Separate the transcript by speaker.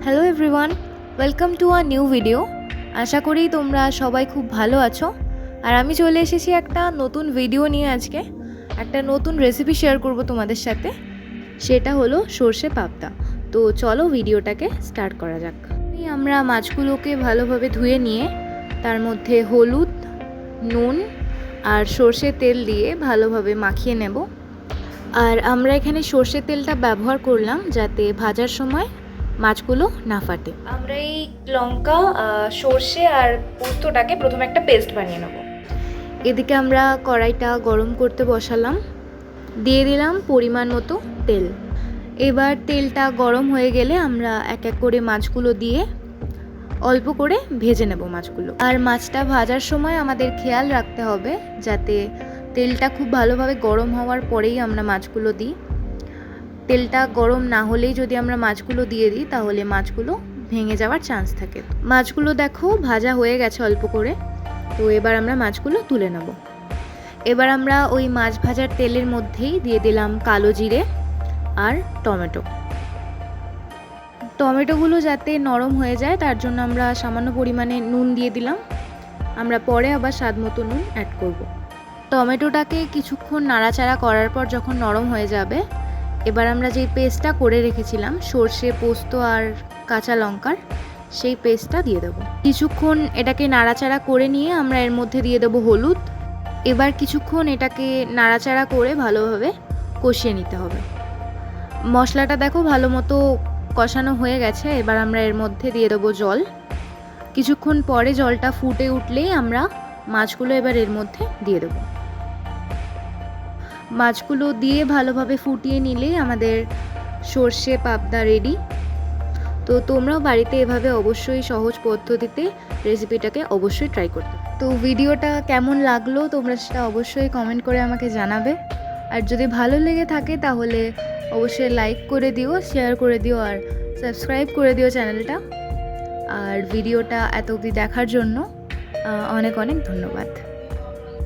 Speaker 1: Hello everyone, welcome to a new video. আশা করি তোমরা সবাই খুব ভালো আছো। আর আমি চলে এসেছি একটা নতুন ভিডিও নিয়ে। আজকে একটা নতুন রেসিপি শেয়ার করব তোমাদের সাথে, সেটা হলো সর্ষে পাবদা। তো চলো ভিডিওটাকে স্টার্ট করা যাক। আমরা মাছগুলোকে ভালোভাবে ধুয়ে নিয়ে তার মধ্যে হলুদ, নুন আর সর্ষের তেল দিয়ে ভালোভাবে মাখিয়ে নেব। আর আমরা এখানে সর্ষের তেলটা ব্যবহার করলাম যাতে ভাজার সময় মাছগুলো না ফাটে। আমরা এই লঙ্কা, সর্ষে আর পোস্তটাকে প্রথমে একটা পেস্ট বানিয়ে নেব। এদিকে আমরা কড়াইটা গরম করতে বসালাম, দিয়ে দিলাম পরিমাণ মতো তেল। এবার তেলটা গরম হয়ে গেলে আমরা এক এক করে মাছগুলো দিয়ে অল্প করে ভেজে নেব মাছগুলো। আর মাছটা ভাজার সময় আমাদের খেয়াল রাখতে হবে যাতে তেলটা খুব ভালোভাবে গরম হওয়ার পরেই আমরা মাছগুলো দিই। তেলটা গরম না হলেই যদি আমরা মাছগুলো দিয়ে দিই তাহলে মাছগুলো ভেঙে যাওয়ার চান্স থাকে। মাছগুলো দেখো ভাজা হয়ে গেছে অল্প করে। তো এবার আমরা মাছগুলো তুলে নেব। এবার আমরা ওই মাছ ভাজার তেলের মধ্যেই দিয়ে দিলাম কালো জিরে আর টমেটোগুলো যাতে নরম হয়ে যায় তার জন্য আমরা সামান্য পরিমাণে নুন দিয়ে দিলাম। আমরা পরে আবার স্বাদ মতো নুন অ্যাড করব। টমেটোটাকে কিছুক্ষণ নাড়াচাড়া করার পর যখন নরম হয়ে যাবে, এবার আমরা যেই পেস্টটা করে রেখেছিলাম সর্ষে, পোস্ত আর কাঁচা লঙ্কার, সেই পেস্টটা দিয়ে দেবো। কিছুক্ষণ এটাকে নাড়াচাড়া করে নিয়ে আমরা এর মধ্যে দিয়ে দেবো হলুদ। এবার কিছুক্ষণ এটাকে নাড়াচাড়া করে ভালোভাবে কষিয়ে নিতে হবে। মশলাটা দেখো ভালো মতো কষানো হয়ে গেছে। এবার আমরা এর মধ্যে দিয়ে দেবো জল। কিছুক্ষণ পরে জলটা ফুটে উঠলেই আমরা মাছগুলো এবার এর মধ্যে দিয়ে দেবো। মাছগুলো দিয়ে ভালোভাবে ফুটিয়ে নিলেই আমাদের সর্ষে পাবদা রেডি। তো তোমরাও বাড়িতে এভাবে অবশ্যই সহজ পদ্ধতিতে রেসিপিটাকে অবশ্যই ট্রাই করতে। তো ভিডিওটা কেমন লাগলো তোমরা সেটা অবশ্যই কমেন্ট করে আমাকে জানাবে। আর যদি ভালো লেগে থাকে তাহলে অবশ্যই লাইক করে দিও, শেয়ার করে দিও আর সাবস্ক্রাইব করে দিও চ্যানেলটা। আর ভিডিওটা এত অবধি দেখার জন্য অনেক অনেক ধন্যবাদ।